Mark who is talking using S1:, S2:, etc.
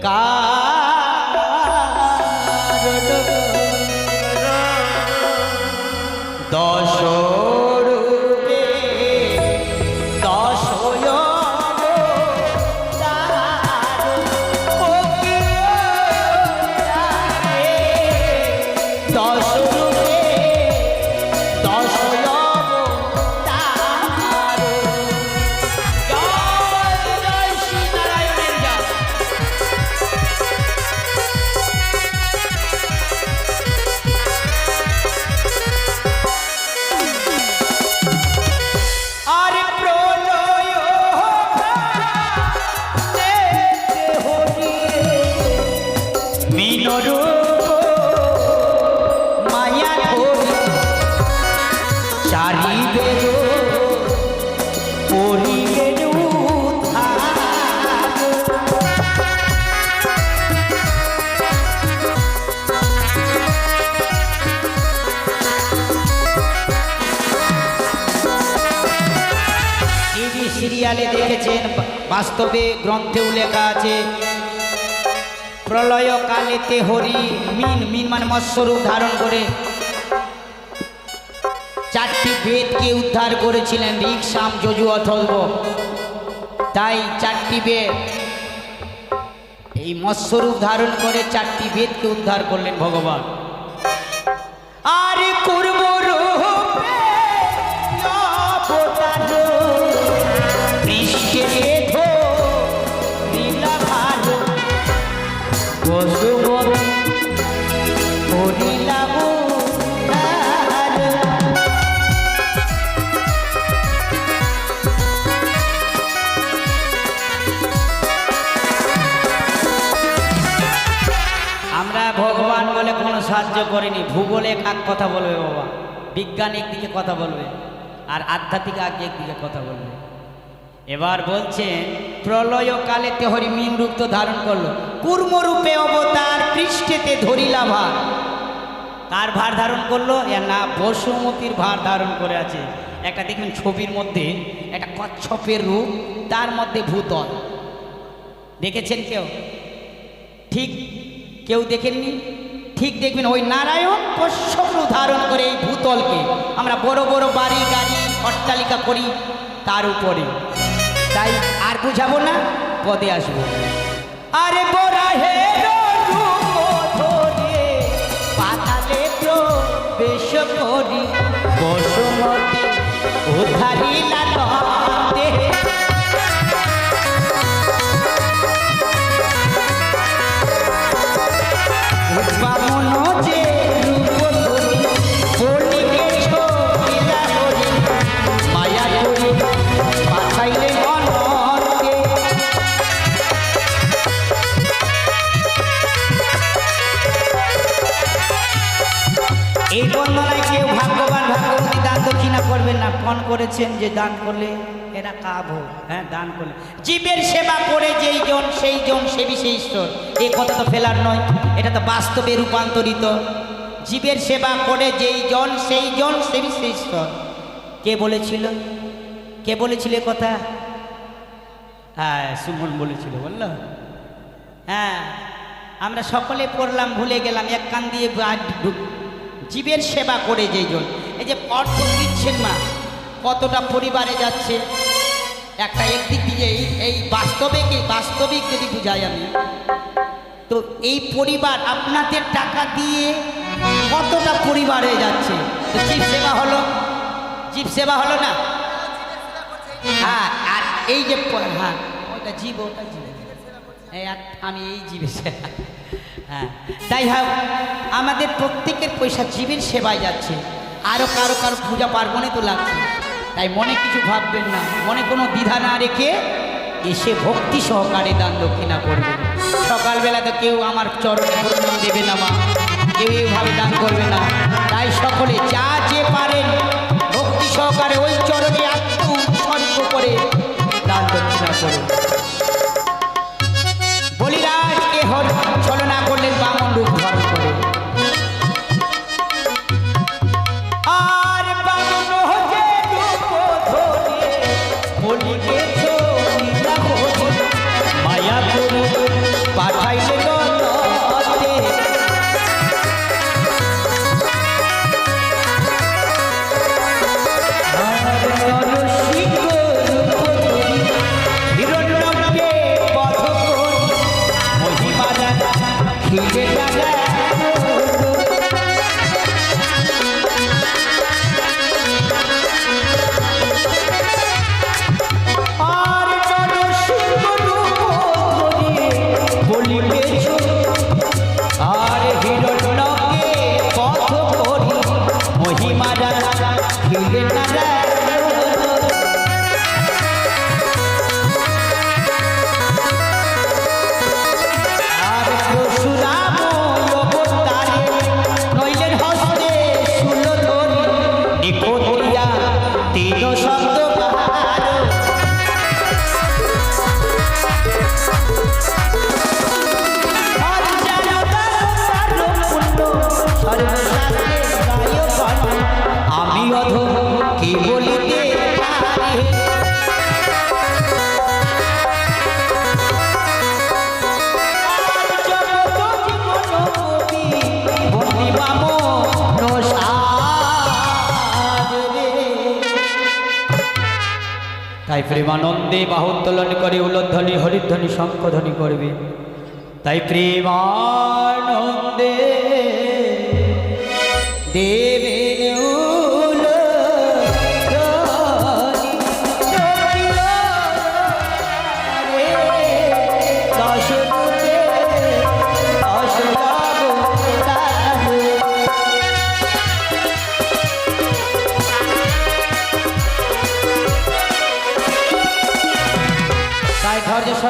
S1: কারণ দশ রূপে দশ দশ রূপে দশ সিরিয়ালে দেখেছেন, বাস্তবে গ্রন্থেও লেখা আছে প্রলয় কালেতে হরি মিন মিন মানে মৎস্যরূপ ধারণ করে চারটি বেদকে উদ্ধার করেছিলেন, ঋক সাম যজু অথর্ব। তাই চারটি বেদ এই মৎস্যরূপ ধারণ করে চারটি বেদকে উদ্ধার করলেন ভগবান। আর করব আমরা ভগবান বলে কোনো সাহায্য করিনি, ভূগোলে এক কথা বলবে বাবা, বিজ্ঞান একদিকে কথা বলবে আর আধ্যাত্মিক একদিকে কথা বলবে। এবার বলছেন প্রলয় কালেতে হরি মিন রূপ তো ধারণ করলো, কূর্মরূপে অবতার পৃষ্ঠেতে ধরিলা ভার। কার ভার ধারণ করলো? না, বসুমতীর ভার ধারণ করে আছে। একটা দেখবেন ছবির মধ্যে একটা কচ্ছপের রূপ, তার মধ্যে ভূতল। দেখেছেন কেউ? ঠিক কেউ দেখেননি? ঠিক দেখবেন ওই নারায়ণ কশ্যপ রূপ ধারণ করে এই ভূতলকে আমরা বড় বড় বাড়ি গাড়ি অট্টালিকা করি তার উপরে। তাই আর বুঝাবো না, পদে আসবো। আরে বরাহে পাতালে প্রবেশ করি বসুমতী উদ্ধারিলা ততে। যে রূপ ধরি বলিকে ছবিলা করি মায়া করি পাঠাইলে অনকে। এই বন্দনায় কেউ ভাগ্যবান ভাগ্যবতী দান দক্ষিণা করবেন না। ফোন করেছেন যে দান করলে এরা কাব হোক, হ্যাঁ দান করলে। জীবের সেবা করে যেই জন সেই জন সেবী সেই ঈশ্বর, এই কথা তো ফেলার নয়, এটা তো বাস্তবে রূপান্তরিত। জীবের সেবা করে যেই জন সেই জন সেবী সেই ঈশ্বর। কে বলেছিল? কে বলেছিল কথা? হ্যাঁ, সুমন বলেছিল, বললো। হ্যাঁ, আমরা সকলে পড়লাম, ভুলে গেলাম, এক কান দিয়ে জীবের সেবা করে যেই জন। এই যে অর্থ দিচ্ছেন মা, কতটা পরিবারে যাচ্ছে। একটা একদিক দিয়ে এই বাস্তবিক যদি বুঝাই আমি, তো এই পরিবার আপনাদের টাকা দিয়ে কতটা পরিবারে যাচ্ছে। তো জীব সেবা হলো, জীব সেবা হলো না? হ্যাঁ, আর এই যে হ্যাঁ ওটা জীব, ওটা জীব, আমি এই জীবের সেবা। হ্যাঁ, তাই হোক, আমাদের প্রত্যেকের পয়সা জীবের সেবায় যাচ্ছে। আরও কারো পূজা পার্বণে তো লাগছে। তাই মনে কিছু ভাববেন না, মনে কোনো দ্বিধা না রেখে এসে ভক্তি সহকারে দান দক্ষিণা করবেন। সকালবেলা তো কেউ আমার চরণে প্রণাম দেবে না মা, কেউ এইভাবে দান করবে না। তাই সকলে যা যে পারেন ভক্তি সহকারে ওই চরণে আত্মোৎসর্গ করে দান দক্ষিণা করুন। বলিরাজকে ছলনা করলেন বামন রূপ ধারণ করে। পাঠাই তাই প্রেমানন্দে বাহুত্তোলন করে উলধ্বনি হরিধ্বনি শঙ্খধ্বনি করবে। তাই প্রেমানন্দে দেবেন উলধ্বনি রে দশরূপে দশরবতার। তাই ধৈর্য